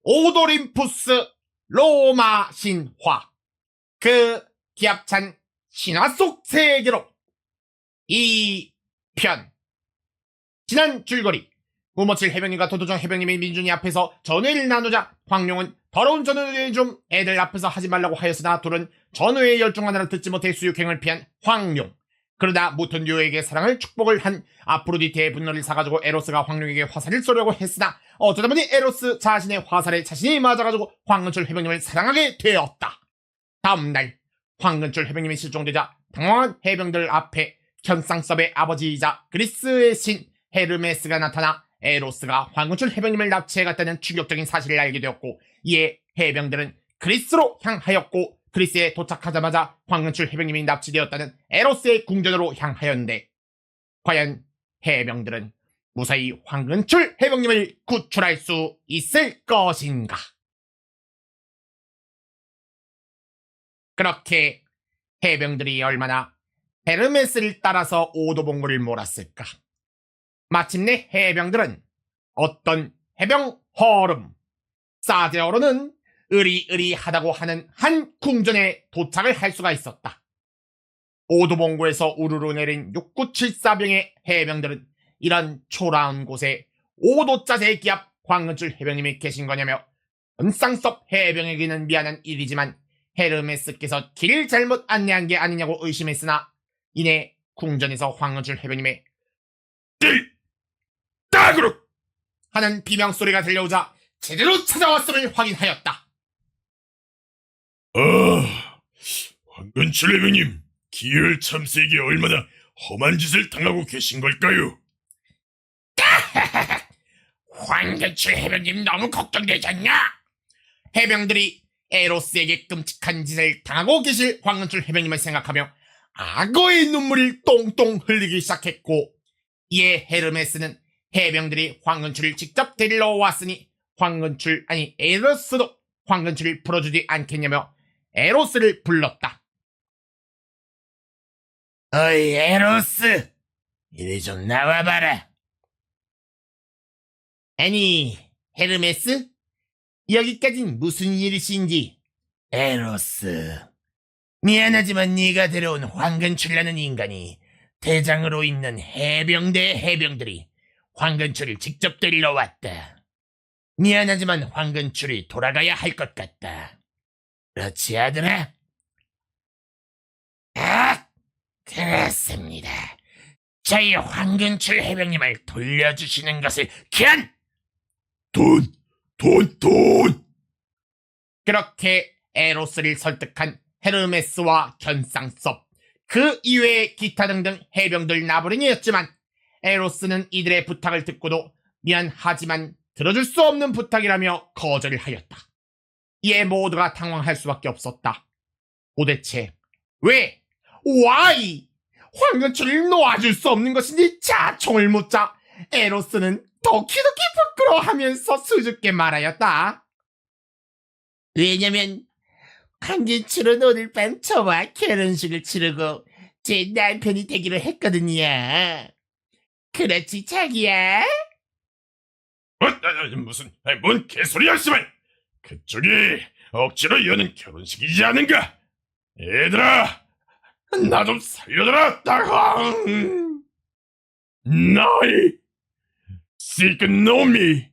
오도림푸스 로마 신화, 그 기합찬 신화 속 세계로 2편. 지난 줄거리, 우모칠 해병님과 도도정 해병님의 민준이 앞에서 전회를 나누자 황룡은 더러운 전회 좀 애들 앞에서 하지 말라고 하였으나 둘은 전회의 열중 하나를 듣지 못해 수육행을 피한 황룡. 그러다 무턴듀에게 사랑을 축복을 한 아프로디테의 분노를 사가지고 에로스가 황룡에게 화살을 쏘려고 했으나 어쩌다 보니 에로스 자신의 화살에 자신이 맞아가지고 황근출 해병님을 사랑하게 되었다. 다음날 황근출 해병님이 실종되자 당황한 해병들 앞에 현상섭의 아버지이자 그리스의 신 헤르메스가 나타나 에로스가 황근출 해병님을 납치해갔다는 충격적인 사실을 알게 되었고, 이에 해병들은 그리스로 향하였고 그리스에 도착하자마자 황근출 해병님이 납치되었다는 에로스의 궁전으로 향하였는데, 과연 해병들은 무사히 황근출 해병님을 구출할 수 있을 것인가? 그렇게 해병들이 얼마나 헤르메스를 따라서 오도봉구를 몰았을까? 마침내 해병들은 어떤 해병 허름 사제어로는 으리으리하다고 하는 한 궁전에 도착을 할 수가 있었다. 오도봉구에서 우르르 내린 6974병의 해병들은 이런 초라한 곳에 오도자세 기합 황근출 해병님이 계신 거냐며 은쌍섭 해병에게는 미안한 일이지만 헤르메스께서 길을 잘못 안내한 게 아니냐고 의심했으나, 이내 궁전에서 황근출 해병님의 따그룩 하는 비명소리가 들려오자 제대로 찾아왔음을 확인하였다. 황근출 해병님, 기열 참새에게 얼마나 험한 짓을 당하고 계신 걸까요? 황근출 해병님 너무 걱정되지 않냐? 해병들이 에로스에게 끔찍한 짓을 당하고 계실 황근출 해병님을 생각하며 악어의 눈물을 똥똥 흘리기 시작했고, 이에 헤르메스는 해병들이 황근출을 직접 데리러 왔으니 에로스도 황근출을 풀어주지 않겠냐며 에로스를 불렀다. 어이 에로스, 이리 좀 나와봐라. 아니, 헤르메스? 여기까진 무슨 일이신지. 에로스, 미안하지만 네가 데려온 황근출이라는 인간이 대장으로 있는 해병대 해병들이 황근출을 직접 데리러 왔다. 미안하지만 황근출이 돌아가야 할 것 같다. 그렇지 아들아? 그렇습니다. 저희 황근출 해병님을 돌려주시는 것을 돈! 그렇게 에로스를 설득한 헤르메스와 견쌍섭, 그 이외의 기타 등등 해병들 나부랭이였지만, 에로스는 이들의 부탁을 듣고도 미안하지만 들어줄 수 없는 부탁이라며 거절을 하였다. 이에 모두가 당황할 수밖에 없었다. 도대체 왜? Why? 황근출을 놓아줄 수 없는 것인지 자총을 묻자 에로스는 도키도키 부끄러워하면서 수줍게 말하였다. 왜냐면 황근출은 오늘 밤 저와 결혼식을 치르고 제 남편이 되기로 했거든요. 그렇지 자기야? 뭔 개소리야 씨발! 그쪽이 억지로 여는 결혼식이지 않은가? 얘들아, 나 좀 살려줘라. 따강 나이 시그노미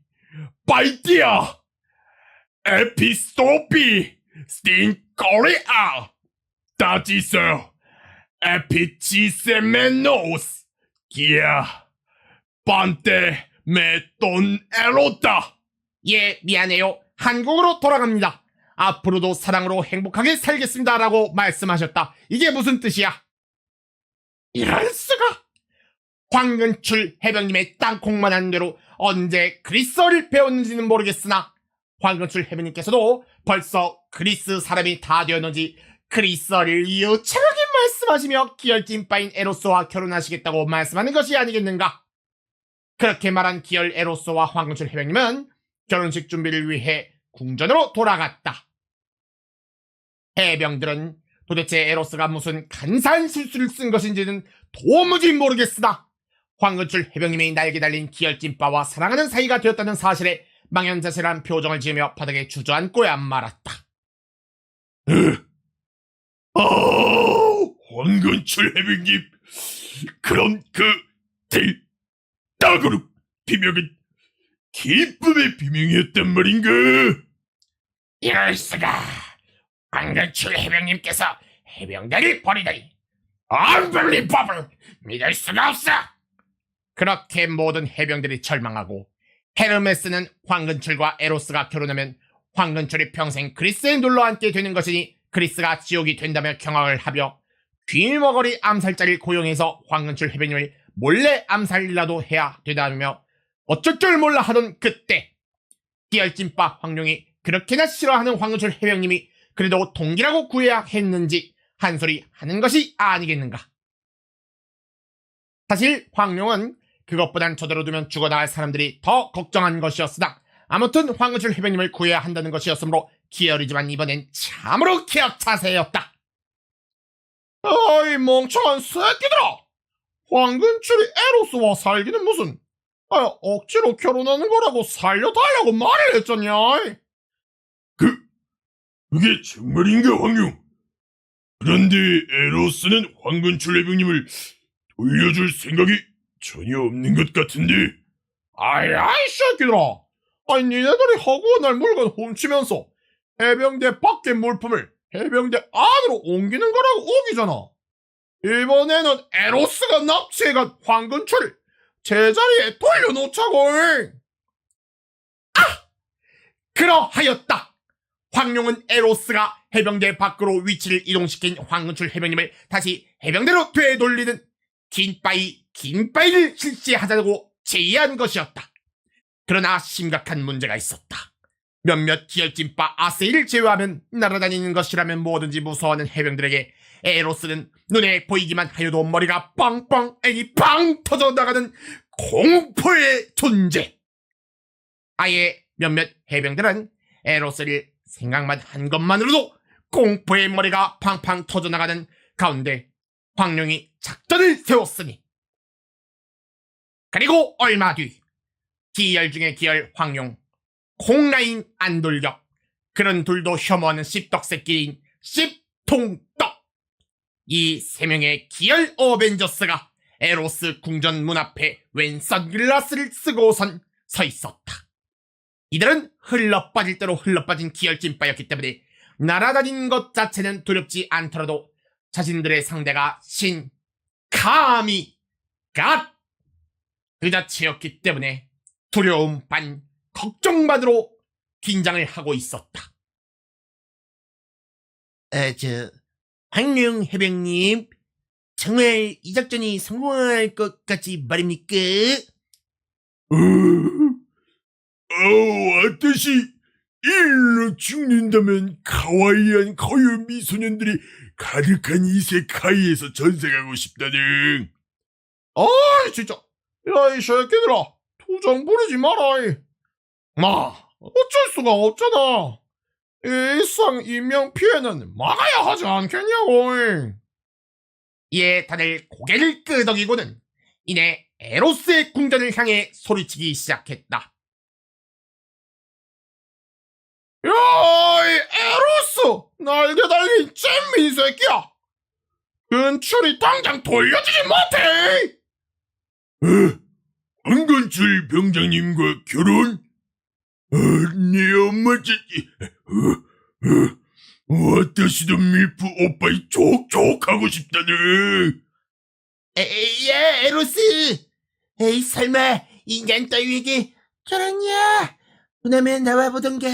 바이디아 에피스토피 스틴코리아 다지서 에피치세메노스 기아 반테 메돈 에로다. 예, 미안해요. 한국으로 돌아갑니다. 앞으로도 사랑으로 행복하게 살겠습니다 라고 말씀하셨다. 이게 무슨 뜻이야? 이럴 수가! 황근출 해병님의 땅콩만한 대로 언제 그리스어를 배웠는지는 모르겠으나 황근출 해병님께서도 벌써 그리스 사람이 다 되었는지 그리스어를 유창하게 말씀하시며 기열찐빠인 에로스와 결혼하시겠다고 말씀하는 것이 아니겠는가? 그렇게 말한 기열 에로스와 황근출 해병님은 결혼식 준비를 위해 궁전으로 돌아갔다. 해병들은 도대체 에로스가 무슨 간사한 실수를 쓴 것인지는 도무지 모르겠으나 황근출 해병님이 날개 달린 기열찐빠와 사랑하는 사이가 되었다는 사실에 망연자실한 표정을 지으며 바닥에 주저앉고야 말았다. 황건철 해병님, 그럼 땅으로 비명은 기쁨의 비명이었단 말인가? 이럴 수가. 황건출 해병님께서 해병대를 버리다니. Unbelievable! 믿을 수가 없어. 그렇게 모든 해병들이 절망하고 헤르메스는 황근출과 에로스가 결혼하면 황근출이 평생 그리스에 눌러앉게 되는 것이니 그리스가 지옥이 된다며 경악을 하며 귀머거리 암살자를 고용해서 황근출 해병님을 몰래 암살이라도 해야 되다며 어쩔 줄 몰라 하던 그때 기열찐빠 황룡이 그렇게나 싫어하는 황근출 해병님이 그래도 동기라고 구해야 했는지 한 소리 하는 것이 아니겠는가. 사실 황룡은 그것보단 저대로 두면 죽어나갈 사람들이 더 걱정한 것이었으나 아무튼 황근출 해병님을 구해야 한다는 것이었으므로 기열이지만 이번엔 참으로 기억차세였다. 어이 멍청한 새끼들아! 황근출이 에로스와 살기는 무슨 억지로 결혼하는 거라고 살려달라고 말을 했잖냐. 그게 정말인가, 황룡? 그런데 에로스는 황건철 해병님을 돌려줄 생각이 전혀 없는 것 같은데. 아이 새끼들아! 아니 니네들이 허구한 날 물건 훔치면서 해병대 밖의 물품을 해병대 안으로 옮기는 거라고 우기잖아. 이번에는 에로스가 납치해간 황근철을 제자리에 돌려놓자고. 그러하였다. 황룡은 에로스가 해병대 밖으로 위치를 이동시킨 황근출 해병님을 다시 해병대로 되돌리는 긴바이를 실시하자고 제의한 것이었다. 그러나 심각한 문제가 있었다. 몇몇 기열찐빠 아세이를 제외하면 날아다니는 것이라면 뭐든지 무서워하는 해병들에게 에로스는 눈에 보이기만 하여도 머리가 빵빵 애니 빵 터져나가는 공포의 존재. 아예 몇몇 해병들은 에로스를 생각만 한 것만으로도 공포의 머리가 팡팡 터져나가는 가운데 황룡이 작전을 세웠으니. 그리고 얼마 뒤 기열 중에 기열 황룡, 콩라인 안돌격, 그런 둘도 혐오하는 씹떡새끼인 씹통떡, 이 세 명의 기열 어벤져스가 에로스 궁전 문 앞에 웬 선글라스를 쓰고선 서 있었다. 이들은 흘러빠질 대로 흘러빠진 기열찐빠였기 때문에 날아다니는 것 자체는 두렵지 않더라도 자신들의 상대가 감히 그 자체였기 때문에 두려움 반 걱정 반으로 긴장을 하고 있었다. 황룡 해병님, 정말 이 작전이 성공할 것 같지 말입니까? 아따시 일로 죽는다면 카와이한 거유 미소년들이 가득한 이세카이에서 전생하고 싶다는. 아이 진짜, 야 이 새끼들아, 투정 부리지 마라. 어쩔 수가 없잖아. 일상 인명 피해는 막아야 하지 않겠냐고. 이에 다들 고개를 끄덕이고는 이내 에로스의 궁전을 향해 소리치기 시작했다. 야, 이 에로스! 날개 달린 잼미 새끼야! 근출이 당장 돌려주지 못해! 황건철 병장님과 결혼? 네 엄마 와타시도 밀프 오빠이 족족하고 싶다네. 야, 에로스! 에이, 설마 인간 따위에게 저러냐? 그러면 나와보던가.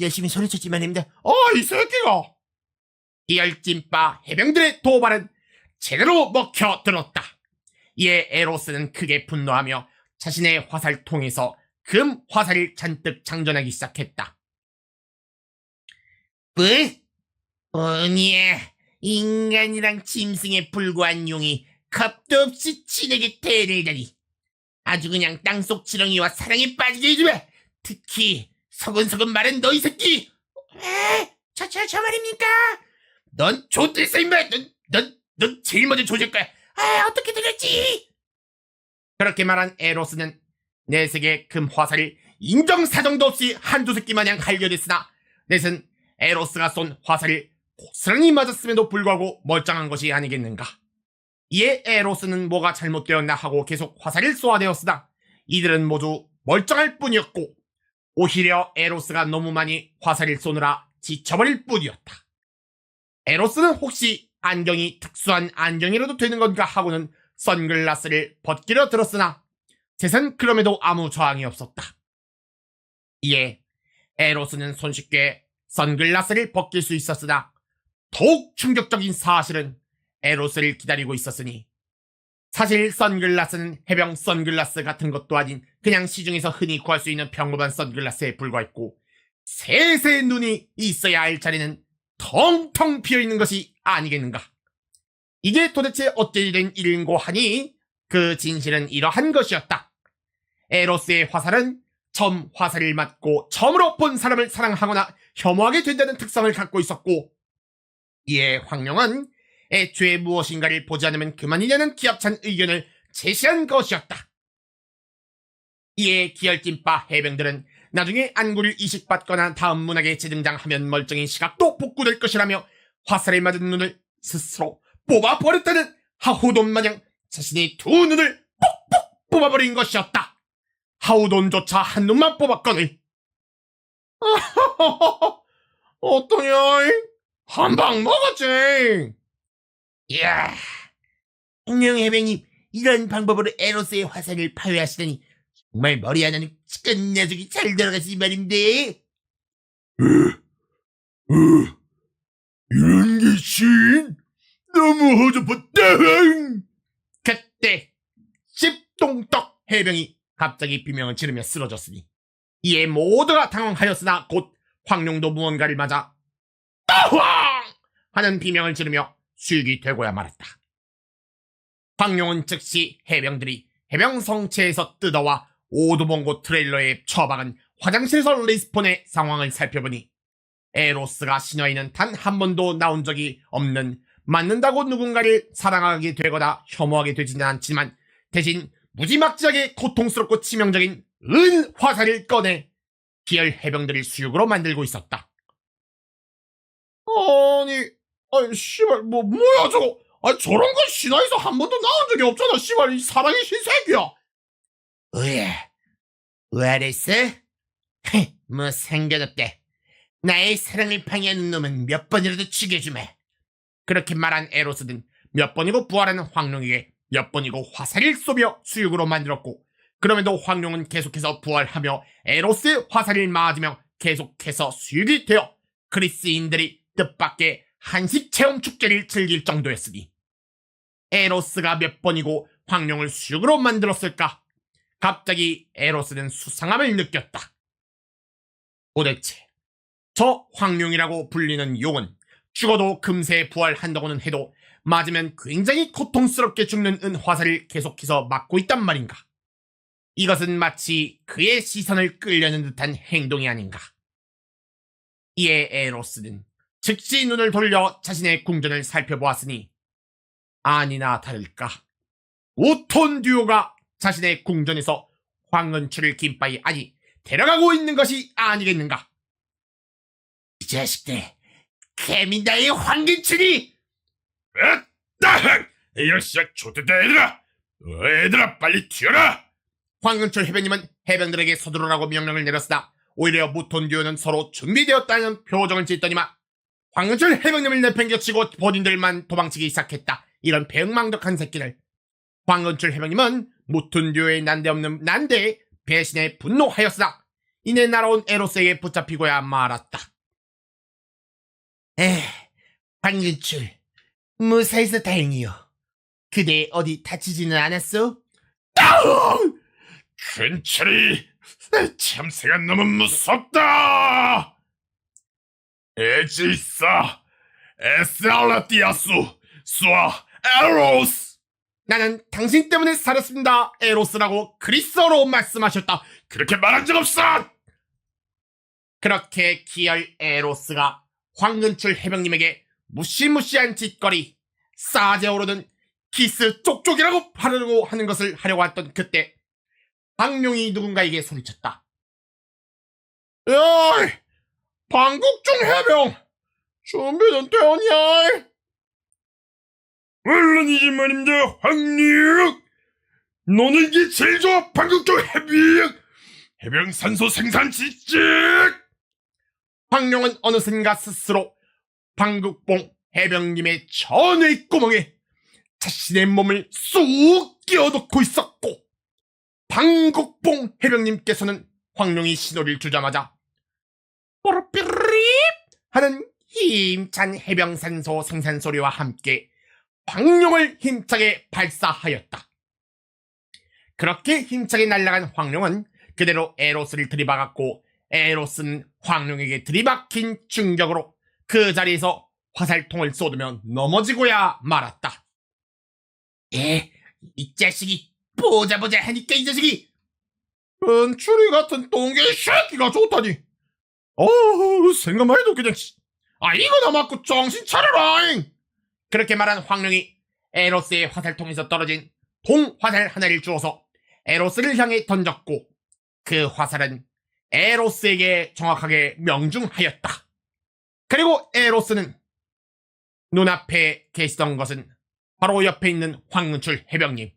열심히 소리쳤지만 입니다. 이 새끼가! 기열찐빠 해병들의 도발은 제대로 먹혀들었다. 이에 에로스는 크게 분노하며 자신의 화살통에서 금 화살을 잔뜩 장전하기 시작했다. 뭐냐, 인간이랑 짐승에 불과한 용이 겁도 없이 친에게 대들다니. 아주 그냥 땅속 지렁이와 사랑에 빠지게 해주마. 특히 서근서근 말은 너 이 새끼. 저 말입니까? 넌 좆됐어 임마. 넌 제일 먼저 조질 거야. 어떻게 들렸지? 그렇게 말한 에로스는 넷에게 금 화살이 인정사정도 없이 한두 새끼 마냥 갈겨댔으나 넷은 에로스가 쏜 화살이 고스란히 맞았음에도 불구하고 멀쩡한 것이 아니겠는가. 이에 에로스는 뭐가 잘못되었나 하고 계속 화살을 쏘아대었으나 이들은 모두 멀쩡할 뿐이었고 오히려 에로스가 너무 많이 화살을 쏘느라 지쳐버릴 뿐이었다. 에로스는 혹시 안경이 특수한 안경이라도 되는 건가 하고는 선글라스를 벗기려 들었으나 셋은 그럼에도 아무 저항이 없었다. 이에 에로스는 손쉽게 선글라스를 벗길 수 있었으나 더욱 충격적인 사실은 에로스를 기다리고 있었으니 사실 선글라스는 해병 선글라스 같은 것도 아닌 그냥 시중에서 흔히 구할 수 있는 평범한 선글라스에 불과했고 셋의 눈이 있어야 할 자리는 텅텅 비어있는 것이 아니겠는가. 이게 도대체 어찌 된 일인고 하니 그 진실은 이러한 것이었다. 에로스의 화살은 처음 화살을 맞고 처음으로 본 사람을 사랑하거나 혐오하게 된다는 특성을 갖고 있었고 이에 황룡은 애초에 무엇인가를 보지 않으면 그만이냐는 기합찬 의견을 제시한 것이었다. 이에 기열찐바 해병들은 나중에 안구를 이식받거나 다음 문학에 재등장하면 멀쩡히 시각도 복구될 것이라며 화살에 맞은 눈을 스스로 뽑아버렸다는 하우돈 마냥 자신의 두 눈을 뽁뽁 뽑아버린 것이었다. 하우돈조차 한 눈만 뽑았거늘. 어떠냐? 한 방 먹었지. 이야, 황룡 해병님 이런 방법으로 에로스의 화살을 파괴하시다니 정말 머리 하나는 치킨 녀석이 잘 들어가시 말인데. 이런 게 신? 너무 허접했다. 그때 십동떡 해병이 갑자기 비명을 지르며 쓰러졌으니 이에 모두가 당황하였으나 곧 황룡도 무언가를 맞아 따황 하는 비명을 지르며 수익이 되고야 말았다. 황룡은 즉시 해병들이 해병 성체에서 뜯어와 오두봉고 트레일러에 처박은 화장실에서 리스폰의 상황을 살펴보니 에로스가 신화에는 단 한 번도 나온 적이 없는 맞는다고 누군가를 사랑하게 되거나 혐오하게 되지는 않지만 대신 무지막지하게 고통스럽고 치명적인 은 화살을 꺼내 기열 해병들을 수육으로 만들고 있었다. 아니, 씨발, 뭐야, 저거. 아니, 저런 건 신화에서 한 번도 나온 적이 없잖아, 씨발, 이 사랑의 신세계야. 왜랬어? 뭐 상관없대. 나의 사랑을 방해하는 놈은 몇 번이라도 죽여주마. 그렇게 말한 에로스는 몇 번이고 부활하는 황룡에게 몇 번이고 화살을 쏘며 수육으로 만들었고 그럼에도 황룡은 계속해서 부활하며 에로스의 화살을 맞으며 계속해서 수육이 되어 그리스인들이 뜻밖의 한식 체험 축제를 즐길 정도였으니 에로스가 몇 번이고 황룡을 수육으로 만들었을까? 갑자기 에로스는 수상함을 느꼈다. 도대체 저 황룡이라고 불리는 용은 죽어도 금세 부활한다고는 해도 맞으면 굉장히 고통스럽게 죽는 은화살을 계속해서 맞고 있단 말인가. 이것은 마치 그의 시선을 끌려는 듯한 행동이 아닌가. 이에 에로스는 즉시 눈을 돌려 자신의 궁전을 살펴보았으니 아니나 다를까 우톤 듀오가 자신의 궁전에서 황은추를 김바이 아니 데려가고 있는 것이 아니겠는가. 이 자식들 감히 나의 황근출이. 따항! 역시 좋댔다 얘들아. 얘들아 빨리 튀어라. 황근출 해병님은 해병들에게 서두르라고 명령을 내렸으나 오히려 무톤 듀오는 서로 준비되었다는 표정을 짓더니만 황근출 해병님을 내팽겨치고 본인들만 도망치기 시작했다. 이런 배응망덕한 새끼를. 황근출 해병님은 무톤 듀오의 난데없는 난데에 배신에 분노하였으나 이내 날아온 에로스에게 붙잡히고야 말았다. 황근출 무사해서 다행이요. 그대 어디 다치지는 않았어? 근철이 참새가 너무 무섭다. 에지사 에스알라티아스 쏘아 에로스. 나는 당신 때문에 살았습니다. 에로스라고 그리스어로 말씀하셨다. 그렇게 말한 적 없어. 그렇게 기열 에로스가 황근출 해병님에게 무시무시한 짓거리 싸제 오르는 키스 쪽쪽이라고 하려고 하는 것을 하려고 했던 그때 황룡이 누군가에게 소리쳤다. 야이, 방국중 해병, 준비는 되었냐? 물론이지 말입니다, 황룡. 너는 이게 제일 좋아, 방국중 해병. 해병 산소 생산 지식. 황룡은 어느샌가 스스로 방국봉 해병님의 전의 구멍에 자신의 몸을 쏙 끼워넣고 있었고, 방국봉 해병님께서는 황룡이 신호를 주자마자 뽀로삐리 하는 힘찬 해병산소 생산소리와 함께 황룡을 힘차게 발사하였다. 그렇게 힘차게 날아간 황룡은 그대로 에로스를 들이박았고, 에로스는 황룡에게 들이박힌 충격으로 그 자리에서 화살통을 쏟으며 넘어지고야 말았다. 이 자식이 보자 하니까 이 자식이 은추리 같은 똥개 새끼가 좋다니. 생각만 해도 그냥 이거나 맞고 정신 차려라. 그렇게 말한 황룡이 에로스의 화살통에서 떨어진 동화살 하나를 주워서 에로스를 향해 던졌고, 그 화살은 에로스에게 정확하게 명중하였다. 그리고 에로스는 눈앞에 계시던 것은 바로 옆에 있는 황은출 해병님.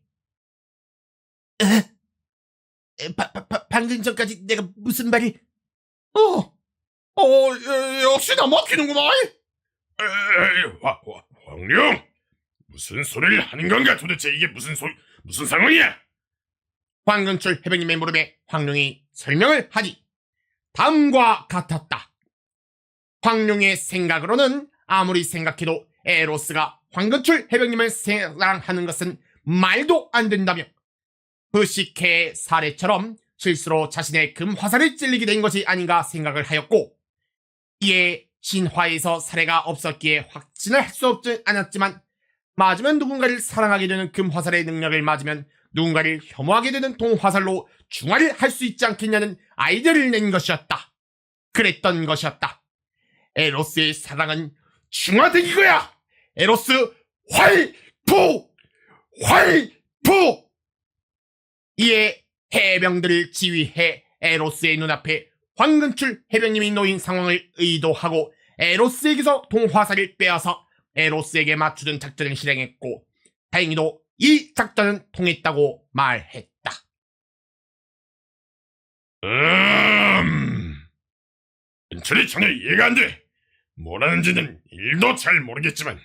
방금 전까지 내가 무슨 말을... 역시나 먹히는구만. 황룡, 무슨 소리를 하는 건가 도대체. 이게 무슨 상황이야? 황근출 해병님의 무릎에 황룡이 설명을 하니 다음과 같았다. 황룡의 생각으로는 아무리 생각해도 에로스가 황근출 해병님을 사랑하는 것은 말도 안 된다며, 부시케의 사례처럼 실수로 자신의 금화살을 찔리게 된 것이 아닌가 생각을 하였고, 이에 신화에서 사례가 없었기에 확신을 할 수 없지 않았지만, 맞으면 누군가를 사랑하게 되는 금화살의 능력을 맞으면 누군가를 혐오하게 되는 동화살로 중화를 할 수 있지 않겠냐는 아이디어를 낸 것이었다. 그랬던 것이었다. 에로스의 사랑은 중화되기거야. 에로스 활포! 이에 해병들을 지휘해 에로스의 눈앞에 황근출 해병님이 놓인 상황을 의도하고 에로스에게서 동화살을 빼앗아 에로스에게 맞추는 작전을 실행했고, 다행히도 이 작전은 통했다고 말했다. 은철이 전혀 이해가 안 돼. 뭐라는지는 1도 잘 모르겠지만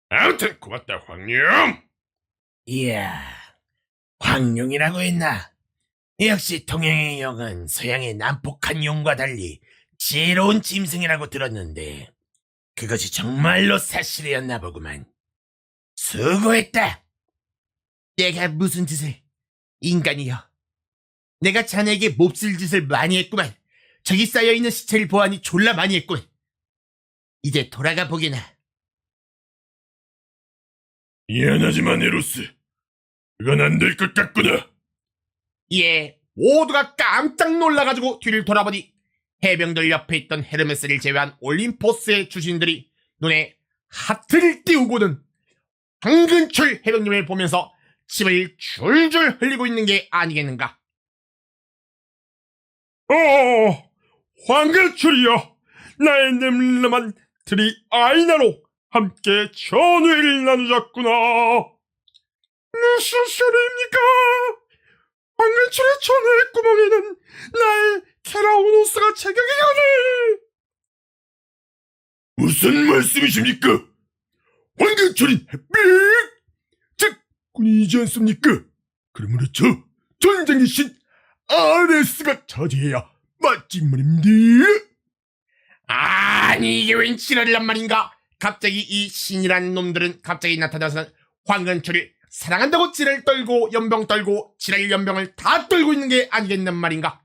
아무튼 고맙다, 황룡. 이야, 황룡이라고 했나? 역시 동양의 용은 서양의 난폭한 용과 달리 지혜로운 짐승이라고 들었는데 그것이 정말로 사실이었나 보구만. 수고했다. 내가 무슨 짓을... 인간이여, 내가 자네에게 몹쓸 짓을 많이 했구만. 저기 쌓여있는 시체를 보아하니 졸라 많이 했군. 이제 돌아가 보게나. 미안하지만 에로스, 그건 안 될 것 같구나. 이에 모두가 깜짝 놀라가지고 뒤를 돌아보니 해병들 옆에 있던 헤르메스를 제외한 올림포스의 주신들이 눈에 하트를 띄우고는 황근출 해병님을 보면서 침을 줄줄 흘리고 있는 게 아니겠는가. 황근출이여, 나의 늠름한 트리아이나로 함께 전회를 나누자꾸나. 무슨 소리입니까? 황근출의 전회 구멍에는 나의 케라우노스가 제격이오니. 무슨 말씀이십니까? 황근출인 햇빛! 즉, 군이지 않습니까? 그러므로 전쟁의 신 아레스가 차지해야 맞지 말입니다. 아니, 이게 웬 지랄이란 말인가. 갑자기 이 신이란 놈들은 갑자기 나타나서 황근출을 사랑한다고 지랄 떨고 연병 떨고 지랄 연병을 다 떨고 있는 게 아니겠는 말인가.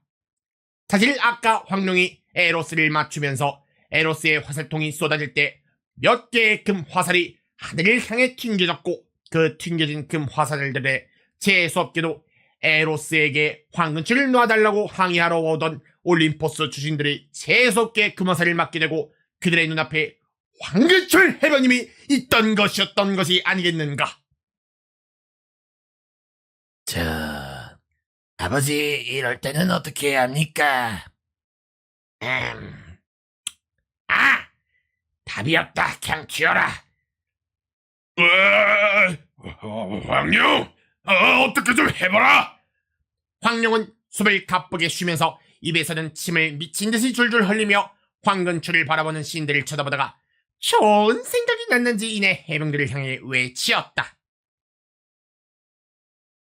사실 아까 황룡이 에로스를 맞추면서 에로스의 화살통이 쏟아질 때 몇 개의 금 화살이 하늘을 향해 튕겨졌고, 그 튕겨진 금 화살들에 재수없게도 에로스에게 황근출을 놔달라고 항의하러 오던 올림포스 주신들이 재수없게 금 화살을 맞게 되고 그들의 눈앞에 황근출 해병님이 있던 것이었던 것이 아니겠는가. 아버지, 이럴 때는 어떻게 해야 합니까? 답이 없다. 그냥 튀어라. 황룡, 어떻게 좀 해봐라. 황룡은 숨을 가쁘게 쉬면서 입에서는 침을 미친 듯이 줄줄 흘리며 황근출을 바라보는 신들을 쳐다보다가 좋은 생각이 났는지 이내 해병들을 향해 외치었다.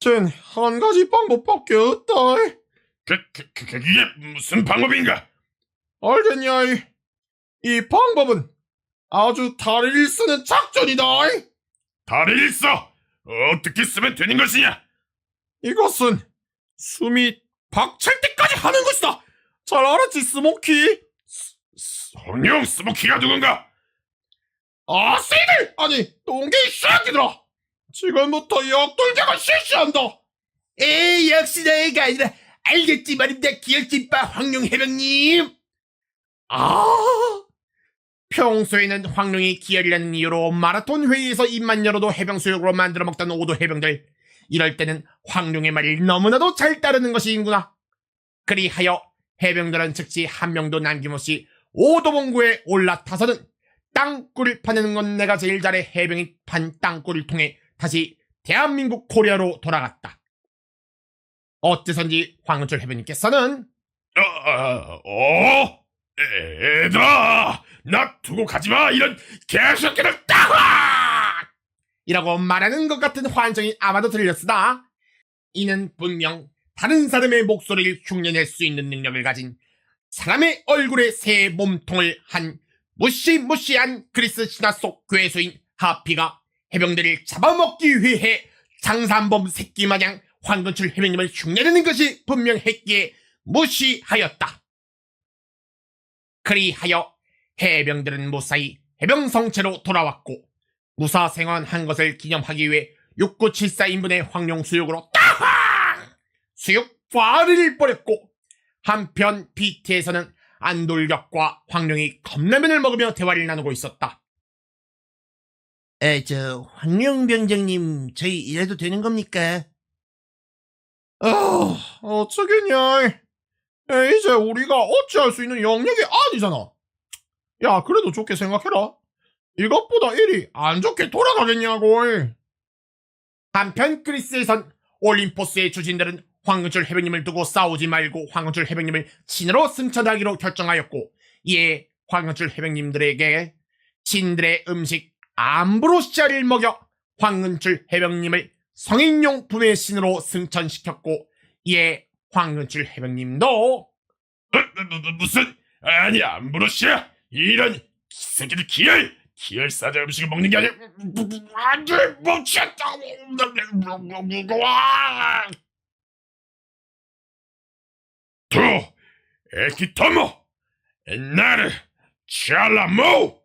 쟨 한 가지 방법밖에 없다. 그게 무슨 방법인가? 알겠냐? 이 방법은 아주 다리를 쓰는 작전이다. 다리를 써. 어떻게 쓰면 되는 것이냐? 이것은 숨이 박찰 때까지 하는 것이다. 잘 알았지, 스모키? 황룡, 스모키가 누군가? 아씨들! 아니, 똥개이 샤기들아! 지금부터 역돌격을 실시한다! 역시 너희가 아니라 알겠지 말입니다. 기열찐빠 황룡 해병님. 평소에는 황룡이 기열이라는 이유로 마라톤 회의에서 입만 열어도 해병수육으로 만들어 먹던 오도 해병들. 이럴 때는 황룡의 말을 너무나도 잘 따르는 것이구나. 그리하여 해병들은 즉시 한 명도 남김없이 오도봉구에 올라타서는 땅굴을 파내는 건 내가 제일 잘해 해병이 판 땅굴을 통해 다시 대한민국 코리아로 돌아갔다. 어째선지 황은철 해병님께서는 얘들아, 나 두고 가지마. 이런 개새끼들 따라! 이라고 말하는 것 같은 환청이 아마도 들렸으나 이는 분명 다른 사람의 목소리를 흉내낼 수 있는 능력을 가진 사람의 얼굴에 새 몸통을 한 무시무시한 그리스 신화 속 괴수인 하피가 해병들을 잡아먹기 위해 장산범 새끼 마냥 황건출 해병님을 흉내내는 것이 분명했기에 무시하였다. 그리하여 해병들은 무사히 해병성체로 돌아왔고 무사생還한 것을 기념하기 위해 6974인분의 황룡 수육으로 따황! 수육 파리를 버렸고 한편 BT에서는 안돌격과 황룡이 컵라면을 먹으며 대화를 나누고 있었다. 황룡 병장님, 저희 일해도 되는 겁니까? 어쩌겠냐. 이제 우리가 어찌할 수 있는 영역이 아니잖아. 야, 그래도 좋게 생각해라. 이것보다 일이 안 좋게 돌아가겠냐고. 한편 그리스에선 올림포스의 주진들은 황은철 해병님을 두고 싸우지 말고 황은철 해병님을 친으로 승천하기로 결정하였고, 이에 황은철 해병님들에게 신들의 음식 암브로시아를 먹여 황은철 해병님을 성인용품의 신으로 승천시켰고, 이에 황은철 해병님도 무슨 아니 암브로시아 이런 새끼들 기열 사자 음식을 먹는 게 아니야. 안돼 멈췄다. 또 에키토모 엔나르 샬라모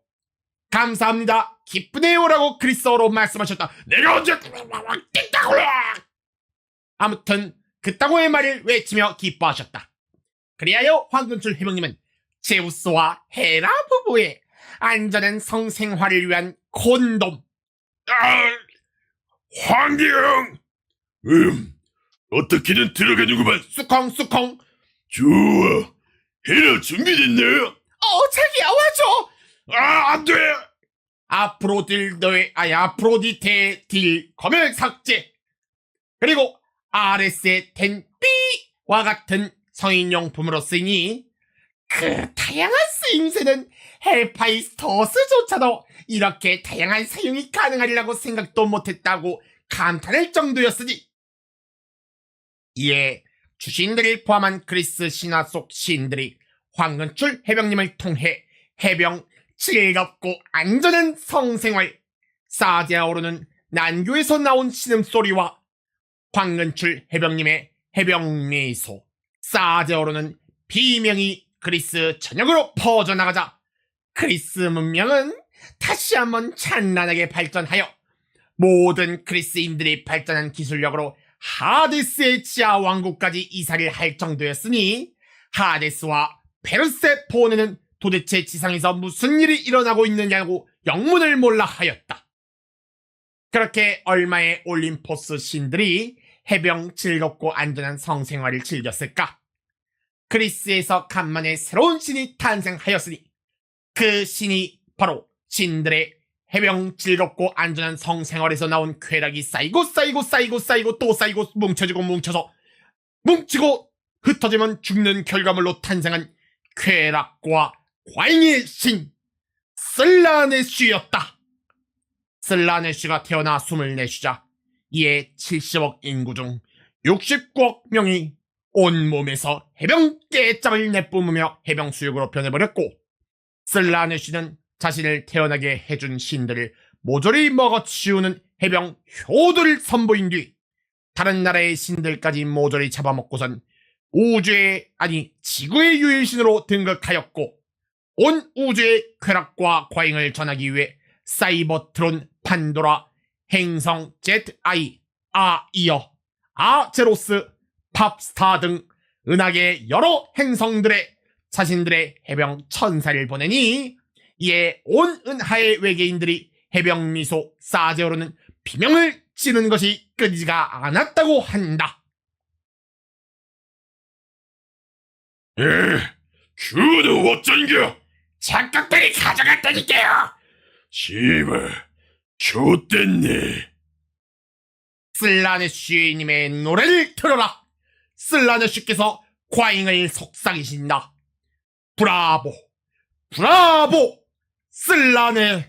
감사합니다. 기쁘네요라고 그리스어로 말씀하셨다. 내가 언제 아무튼 그따구의 말을 외치며 기뻐하셨다. 그리하여 황근출 해병님은 제우스와 헤라 부부의 안전한 성생활을 위한 콘돔, 황경 어떻게든 들어가는구만. 수컹수컹. 좋아, 헤라 준비됐네. 자기야 와줘. 안돼. 아프로디테 딜 검열 삭제. 그리고 RS의 텐삐와 같은 성인용품으로 쓰이니 그 다양한 쓰임새는 헬파이스토스조차도 이렇게 다양한 사용이 가능하리라고 생각도 못했다고 감탄할 정도였으니, 이에 주신들을 포함한 그리스 신화 속 시인들이 황근출 해병님을 통해 해병 즐겁고 안전한 성생활, 사디아오르는 난교에서 나온 신음소리와 황근출 해병님의 해병미소, 사디아오르는 비명이 그리스 전역으로 퍼져나가자 그리스 문명은 다시 한번 찬란하게 발전하여 모든 그리스인들이 발전한 기술력으로 하데스의 지하 왕국까지 이사를 할 정도였으니, 하데스와 페르세포네는 도대체 지상에서 무슨 일이 일어나고 있느냐고 영문을 몰라 하였다. 그렇게 얼마의 올림포스 신들이 해병 즐겁고 안전한 성생활을 즐겼을까? 그리스에서 간만에 새로운 신이 탄생하였으니 그 신이 바로 신들의 해병 즐겁고 안전한 성생활에서 나온 쾌락이 쌓이고 또 쌓이고 뭉쳐지고 뭉쳐서 뭉치고 흩어지면 죽는 결과물로 탄생한 쾌락과 과잉의 신 슬라네쉬였다. 슬라네쉬가 태어나 숨을 내쉬자 이에 70억 인구 중 69억 명이 온몸에서 해병 깨짝을 내뿜으며 해병 수육으로 변해버렸고, 슬라네쉬는 자신을 태어나게 해준 신들을 모조리 먹어치우는 해병 효도를 선보인 뒤 다른 나라의 신들까지 모조리 잡아먹고선 우주의 아니 지구의 유일신으로 등극하였고, 온 우주의 쾌락과 과잉을 전하기 위해 사이버트론, 판도라, 행성 ZI, 아이어, 아제로스, 팝스타 등 은하계 여러 행성들의 자신들의 해병 천사를 보내니 이에 온 은하의 외계인들이 해병 미소 사제오로는 비명을 지르는 것이 끊이지가 않았다고 한다. 그거는 어쩐겨? 착각들이 가져갔다니까요. 씨발, 좆됐네. 슬라네쉬님의 노래를 들어라. 슬라네쉬께서 과잉을 속삭이신다. 브라보, 브라보, 슬라네쉬.